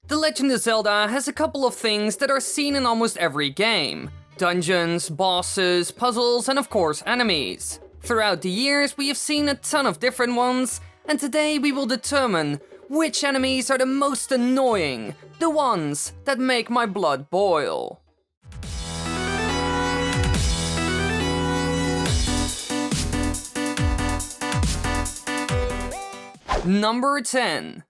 The Legend of Zelda has a couple of things that are seen in almost every game. Dungeons, bosses, puzzles, and of course enemies. Throughout the years we have seen a ton of different ones, and today we will determine which enemies are the most annoying, the ones that make my blood boil. Number 10.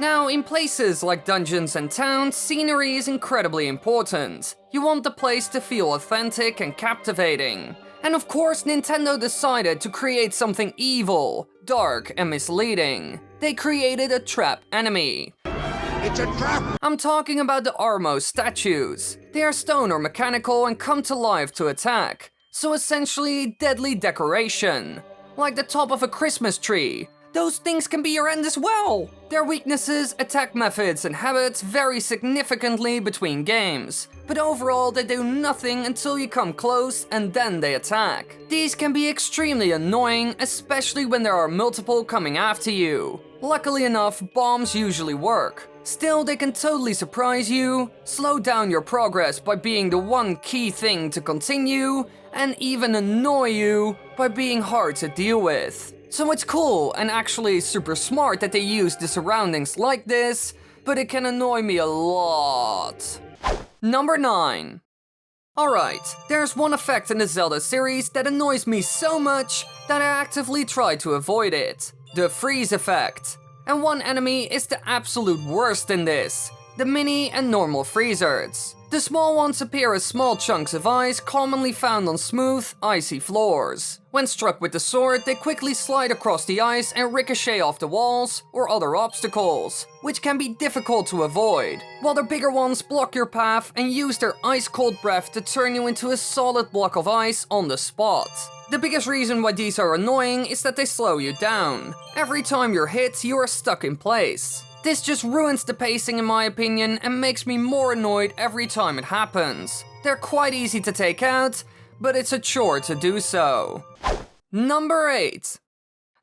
Now, in places like dungeons and towns, scenery is incredibly important. You want the place to feel authentic and captivating. And of course, Nintendo decided to create something evil, dark, and misleading. They created a trap enemy. It's a trap! I'm talking about the Armo statues. They are stone or mechanical and come to life to attack. So essentially, deadly decoration. Like the top of a Christmas tree. Those things can be your end as well! Their weaknesses, attack methods, and habits vary significantly between games, but overall they do nothing until you come close and then they attack. These can be extremely annoying, especially when there are multiple coming after you. Luckily enough, bombs usually work. Still, they can totally surprise you, slow down your progress by being the one key thing to continue, and even annoy you by being hard to deal with. So it's cool and actually super smart that they use the surroundings like this, but it can annoy me a lot. Number 9. Alright, there's one effect in the Zelda series that annoys me so much that I actively try to avoid it. The freeze effect. And one enemy is the absolute worst in this. The mini and normal freezers. The small ones appear as small chunks of ice commonly found on smooth, icy floors. When struck with the sword, they quickly slide across the ice and ricochet off the walls or other obstacles, which can be difficult to avoid, while the bigger ones block your path and use their ice-cold breath to turn you into a solid block of ice on the spot. The biggest reason why these are annoying is that they slow you down. Every time you're hit, you are stuck in place. This just ruins the pacing in my opinion and makes me more annoyed every time it happens. They're quite easy to take out, but it's a chore to do so. Number 8.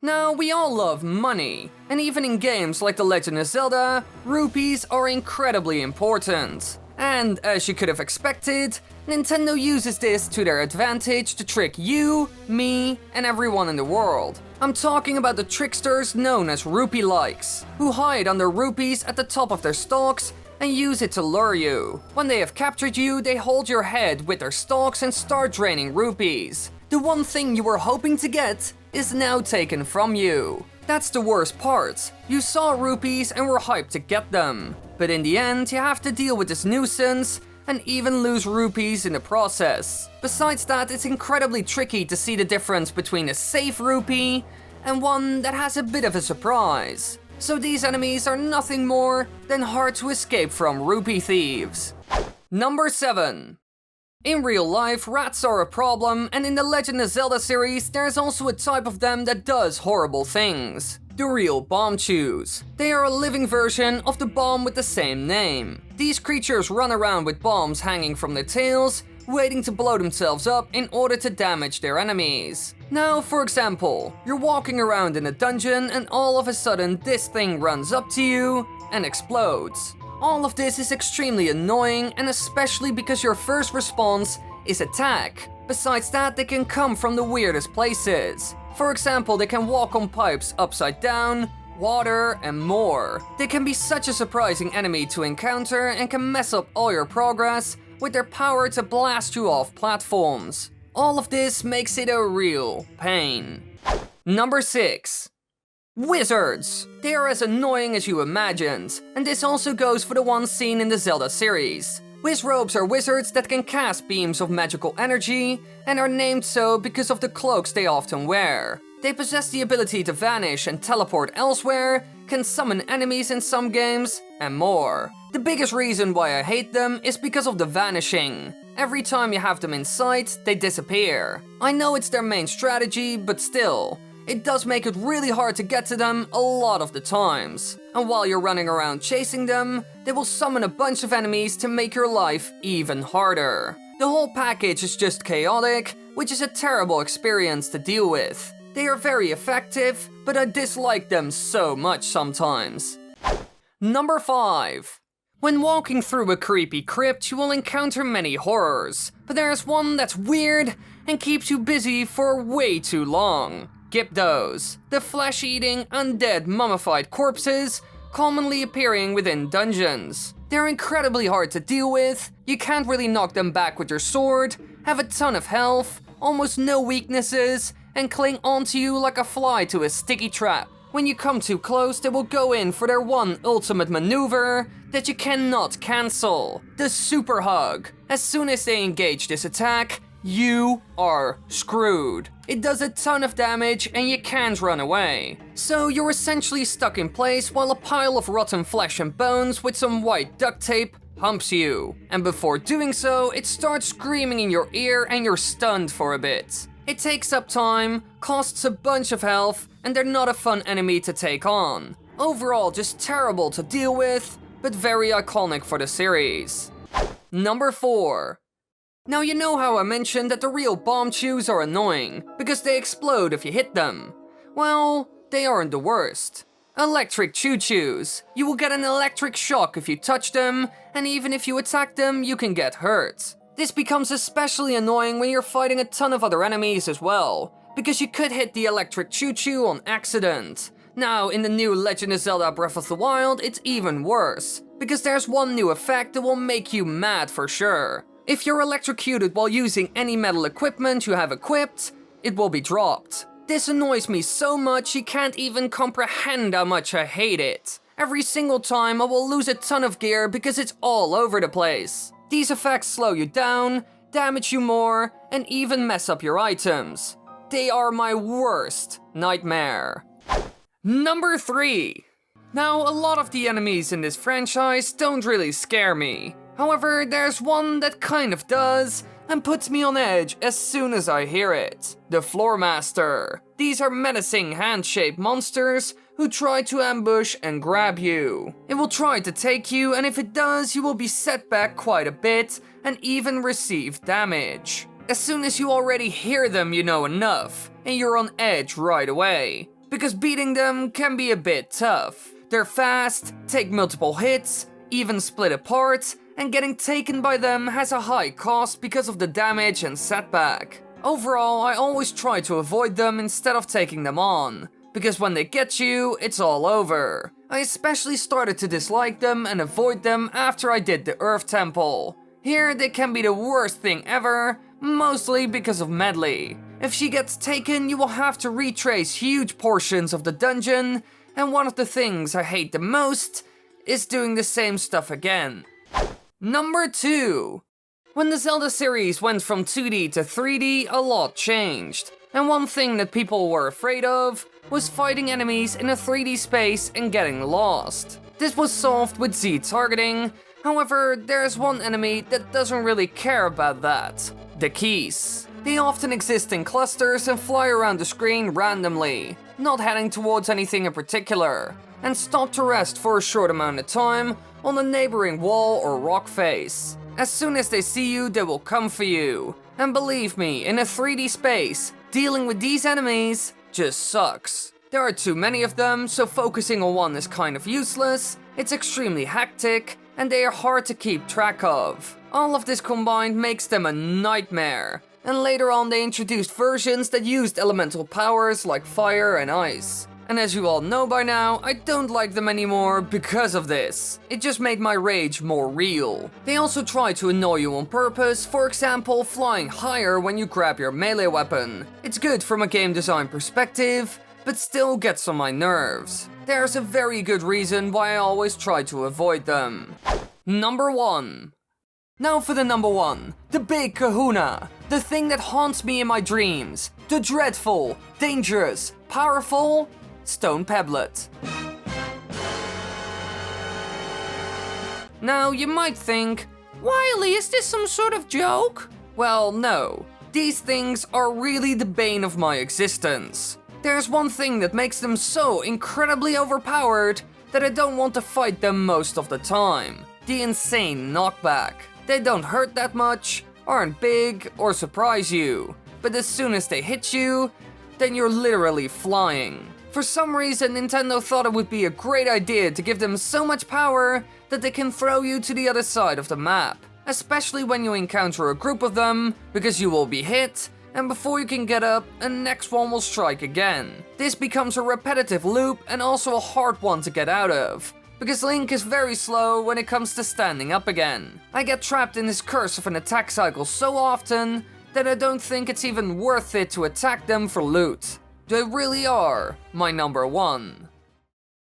Now, we all love money, and even in games like The Legend of Zelda, rupees are incredibly important. And, as you could have expected, Nintendo uses this to their advantage to trick you, me, and everyone in the world. I'm talking about the tricksters known as rupee likes, who hide under rupees at the top of their stalks and use it to lure you. When they have captured you, they hold your head with their stalks and start draining rupees. The one thing you were hoping to get is now taken from you. That's the worst part. You saw rupees and were hyped to get them. But in the end, you have to deal with this nuisance and even lose rupees in the process. Besides that, it's incredibly tricky to see the difference between a safe rupee and one that has a bit of a surprise. So these enemies are nothing more than hard to escape from Rupee Thieves. Number 7. In real life, rats are a problem, and in the Legend of Zelda series, there's also a type of them that does horrible things. The real bomb chus. They are a living version of the bomb with the same name. These creatures run around with bombs hanging from their tails, waiting to blow themselves up in order to damage their enemies. Now, for example, you're walking around in a dungeon and all of a sudden this thing runs up to you and explodes. All of this is extremely annoying, and especially because your first response is attack. Besides that, they can come from the weirdest places. For example, they can walk on pipes upside down, water, and more. They can be such a surprising enemy to encounter and can mess up all your progress with their power to blast you off platforms. All of this makes it a real pain. Number 6. Wizards! They are as annoying as you imagined, and this also goes for the ones seen in the Zelda series. Wizrobes are wizards that can cast beams of magical energy, and are named so because of the cloaks they often wear. They possess the ability to vanish and teleport elsewhere, can summon enemies in some games, and more. The biggest reason why I hate them is because of the vanishing. Every time you have them in sight, they disappear. I know it's their main strategy, but still. It does make it really hard to get to them a lot of the times. And while you're running around chasing them, they will summon a bunch of enemies to make your life even harder. The whole package is just chaotic, which is a terrible experience to deal with. They are very effective, but I dislike them so much sometimes. Number 5. When walking through a creepy crypt, you will encounter many horrors, but there's one that's weird and keeps you busy for way too long. Gyptos, the flesh-eating, undead, mummified corpses commonly appearing within dungeons. They're incredibly hard to deal with, you can't really knock them back with your sword, have a ton of health, almost no weaknesses, and cling onto you like a fly to a sticky trap. When you come too close, they will go in for their one ultimate maneuver that you cannot cancel, the super hug. As soon as they engage this attack, you are screwed. It does a ton of damage and you can't run away. So you're essentially stuck in place while a pile of rotten flesh and bones with some white duct tape humps you. And before doing so, it starts screaming in your ear and you're stunned for a bit. It takes up time, costs a bunch of health, and they're not a fun enemy to take on. Overall, just terrible to deal with, but very iconic for the series. Number 4. Now you know how I mentioned that the real bomb chews are annoying, because they explode if you hit them. Well, they aren't the worst. Electric choo-choos. You will get an electric shock if you touch them, and even if you attack them, you can get hurt. This becomes especially annoying when you're fighting a ton of other enemies as well, because you could hit the electric choo-choo on accident. Now, in the new Legend of Zelda Breath of the Wild, it's even worse, because there's one new effect that will make you mad for sure. If you're electrocuted while using any metal equipment you have equipped, it will be dropped. This annoys me so much you can't even comprehend how much I hate it. Every single time I will lose a ton of gear because it's all over the place. These effects slow you down, damage you more, and even mess up your items. They are my worst nightmare. Number 3. Now, a lot of the enemies in this franchise don't really scare me. However, there's one that kind of does, and puts me on edge as soon as I hear it. The Floor Master. These are menacing hand-shaped monsters who try to ambush and grab you. It will try to take you, and if it does, you will be set back quite a bit and even receive damage. As soon as you already hear them, you know enough, and you're on edge right away. Because beating them can be a bit tough. They're fast, take multiple hits, even split apart, and getting taken by them has a high cost because of the damage and setback. Overall, I always try to avoid them instead of taking them on, because when they get you, it's all over. I especially started to dislike them and avoid them after I did the Earth Temple. Here, they can be the worst thing ever, mostly because of Medley. If she gets taken, you will have to retrace huge portions of the dungeon, and one of the things I hate the most is doing the same stuff again. Number 2. When the Zelda series went from 2D to 3D, a lot changed. And one thing that people were afraid of was fighting enemies in a 3D space and getting lost. This was solved with Z targeting, however, there's one enemy that doesn't really care about that. The keese. They often exist in clusters and fly around the screen randomly, not heading towards anything in particular, and stop to rest for a short amount of time on a neighboring wall or rock face. As soon as they see you, they will come for you. And believe me, in a 3D space, dealing with these enemies just sucks. There are too many of them, so focusing on one is kind of useless, it's extremely hectic, and they are hard to keep track of. All of this combined makes them a nightmare. And later on they introduced versions that used elemental powers like fire and ice. And as you all know by now, I don't like them anymore because of this. It just made my rage more real. They also try to annoy you on purpose, for example, flying higher when you grab your melee weapon. It's good from a game design perspective, but still gets on my nerves. There's a very good reason why I always try to avoid them. Number 1. Now for the number 1, the Big Kahuna. The thing that haunts me in my dreams. The dreadful, dangerous, powerful stone pebblet. Now you might think, Wily, is this some sort of joke? Well, no. These things are really the bane of my existence. There's one thing that makes them so incredibly overpowered that I don't want to fight them most of the time. The insane knockback. They don't hurt that much, aren't big, or surprise you. But as soon as they hit you, then you're literally flying. For some reason, Nintendo thought it would be a great idea to give them so much power that they can throw you to the other side of the map, especially when you encounter a group of them, because you will be hit, and before you can get up, a next one will strike again. This becomes a repetitive loop and also a hard one to get out of, because Link is very slow when it comes to standing up again. I get trapped in this curse of an attack cycle so often that I don't think it's even worth it to attack them for loot. They really are my number one.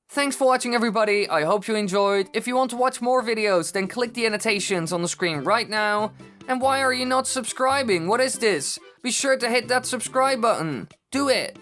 Thanks for watching, everybody. I hope you enjoyed. If you want to watch more videos, then click the annotations on the screen right now. And why are you not subscribing? What is this? Be sure to hit that subscribe button. Do it.